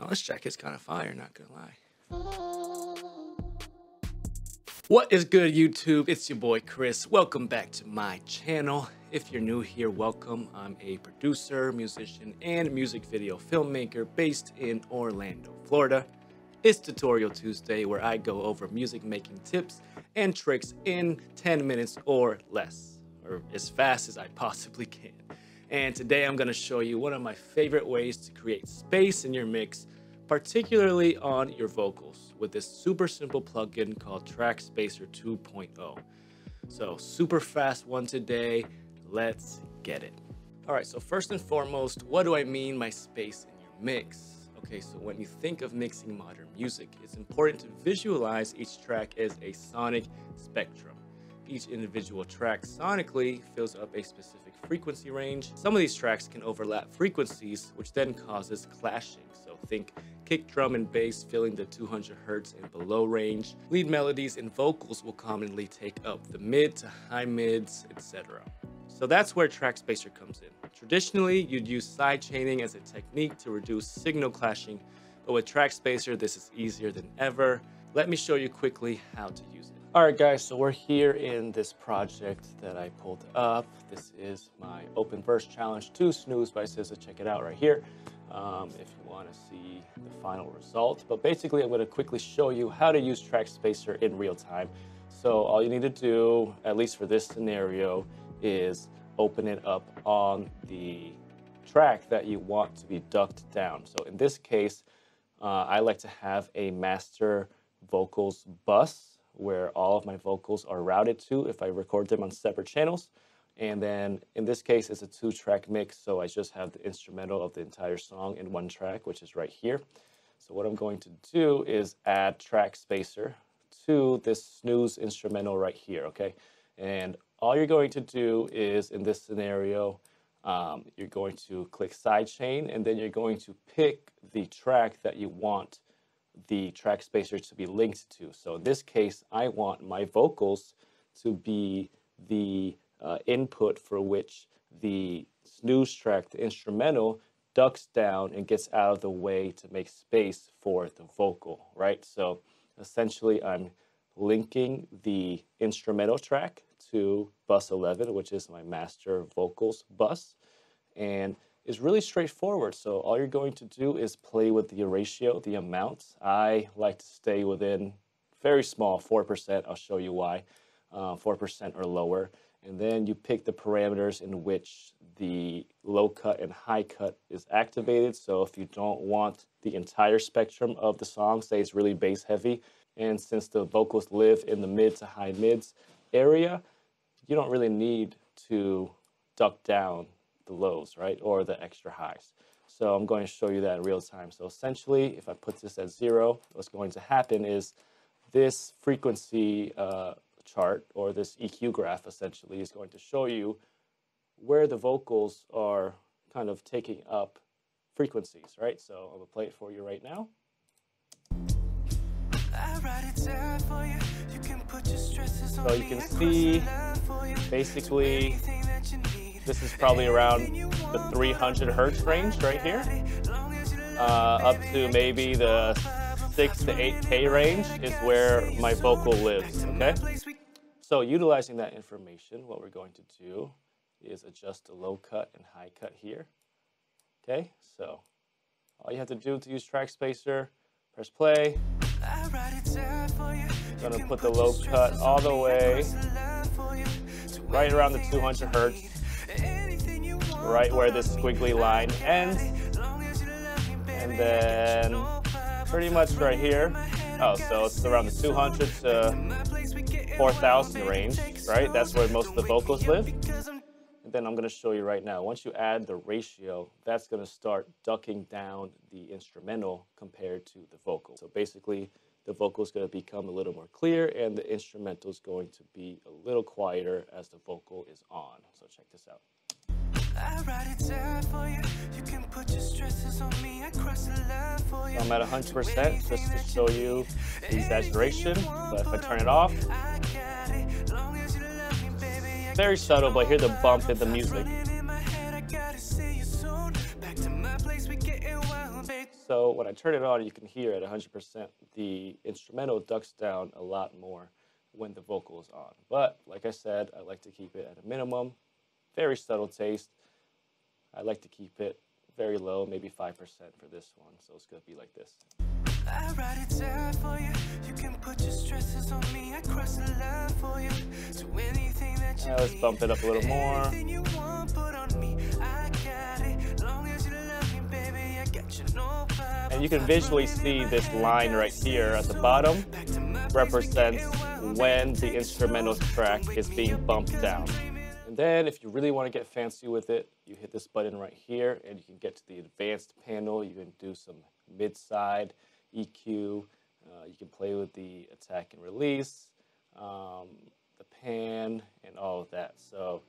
Oh, this track is kind of fire, not gonna lie. What is good, YouTube? It's your boy Chris. Welcome back to my channel. If you're new here, welcome. I'm a producer, musician, and music video filmmaker based in Orlando, Florida. It's Tutorial Tuesday, where I go over music making tips and tricks in 10 minutes or less, or as fast as I possibly can. And today I'm going to show you one of my favorite ways to create space in your mix, particularly on your vocals, with this super simple plugin called Trackspacer 2.0. So super fast one today. Let's get it. All right, so first and foremost, what do I mean by space in your mix? Okay, so when you think of mixing modern music, it's important to visualize each track as a sonic spectrum. Each individual track sonically fills up a specific frequency range. Some of these tracks can overlap frequencies, which then causes clashing. So think kick, drum, and bass filling the 200 Hz and below range. Lead melodies and vocals will commonly take up the mid to high mids, etc. So that's where Trackspacer comes in. Traditionally, you'd use side chaining as a technique to reduce signal clashing, but with Trackspacer, this is easier than ever. Let me show you quickly how to use it. All right, guys, so we're here in this project that I pulled up. This is my Open Verse Challenge 2 Snooze by SZA. Check it out right here if you want to see the final result. But basically, I'm going to quickly show you how to use Trackspacer in real time. So all you need to do, at least for this scenario, is open it up on the track that you want to be ducked down. So in this case, I like to have a master vocals bus where all of my vocals are routed to if I record them on separate channels. And then in this case, it's a 2-track mix, so I just have the instrumental of the entire song in one track, which is right here. So what I'm going to do is add Trackspacer to this snooze instrumental right here, okay? And all you're going to do is, in this scenario, you're going to click sidechain, and then you're going to pick the track that you want the Trackspacer to be linked to. So in this case, I want my vocals to be the input for which the snooze track, the instrumental, ducks down and gets out of the way to make space for the vocal, right? So essentially, I'm linking the instrumental track to bus 11, which is my master vocals bus, and it's really straightforward. So all you're going to do is play with the ratio, the amounts. I like to stay within very small, 4%. I'll show you why, 4% or lower. And then you pick the parameters in which the low cut and high cut is activated. So if you don't want the entire spectrum of the song, say it's really bass heavy, and since the vocals live in the mid to high mids area, you don't really need to duck down the lows, right, or the extra highs. So I'm going to show you that in real time. So essentially, if I put this at 0, what's going to happen is this frequency chart, or this EQ graph essentially, is going to show you where the vocals are kind of taking up frequencies, right? So I'm gonna play it for you right now. So you can see, basically, this is probably around the 300 Hertz range right here, up to maybe the 6 to 8K range is where my vocal lives, okay? So utilizing that information, what we're going to do is adjust the low cut and high cut here, okay? So all you have to do to use Trackspacer, press play. I'm gonna put the low cut all the way right around the 200 Hertz, right where this squiggly line ends, and then pretty much right here. Oh, so it's around the 200 to 4,000 range, right? That's where most of the vocals live. And then I'm going to show you right now. Once you add the ratio, that's going to start ducking down the instrumental compared to the vocal. So basically, the vocal is going to become a little more clear, and the instrumental is going to be a little quieter as the vocal is on. So check this out. I'm at 100% just to show you the exaggeration, but if I turn it off, very subtle, but hear the bump in the music. So when I turn it on, you can hear at 100% the instrumental ducks down a lot more when the vocal is on. But like I said, I like to keep it at a minimum. Very subtle taste. I like to keep it very low, maybe 5% for this one. So it's going to be like this. I write it down for you. You can put your stresses on me. I cross the line for you. Do anything that you let's bump it up a little more. Anything you want, put on me. I got it. Long as you love me, baby, I got you, no problem. And you can visually see this line right here at the bottom represents when the instrumental track is being bumped down. And then if you really want to get fancy with it, you hit this button right here and you can get to the advanced panel. You can do some mid-side EQ. You can play with the attack and release, the pan, and all of that. So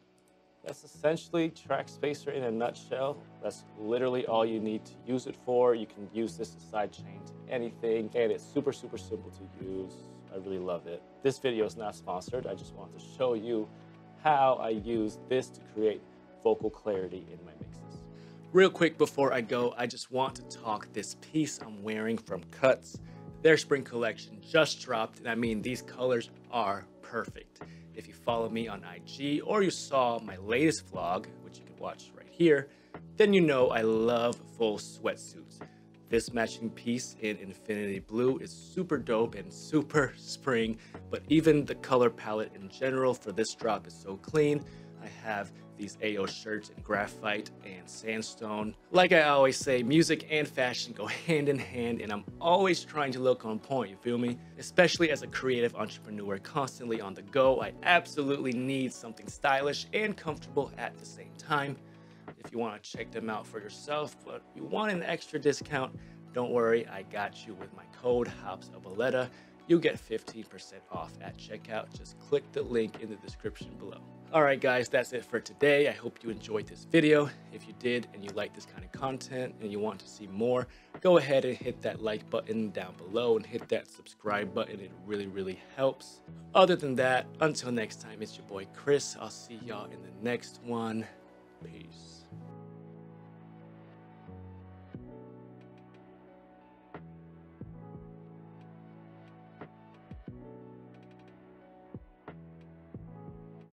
that's essentially Trackspacer in a nutshell. That's literally all you need to use it for. You can use this as sidechain to anything, and it's super, super simple to use. I really love it. This video is not sponsored. I just want to show you how I use this to create vocal clarity in my mixes. Real quick before I go, I just want to talk this piece I'm wearing from Cuts. Their spring collection just dropped, and I mean, these colors are perfect. If you follow me on IG or you saw my latest vlog, which you can watch right here, then you know I love full sweatsuits. This matching piece in Infinity Blue is super dope and super spring, but even the color palette in general for this drop is so clean. I have these AO shirts in graphite and sandstone. Like I always say, music and fashion go hand in hand, and I'm always trying to look on point, you feel me? Especially as a creative entrepreneur constantly on the go, I absolutely need something stylish and comfortable at the same time. If you want to check them out for yourself, but you want an extra discount, don't worry, I got you with my code Abeleda. You'll get 15% off at checkout. Just click the link in the description below. Alright guys, that's it for today. I hope you enjoyed this video. If you did and you like this kind of content and you want to see more, go ahead and hit that like button down below and hit that subscribe button. It really, really helps. Other than that, until next time, it's your boy Chris. I'll see y'all in the next one. Peace.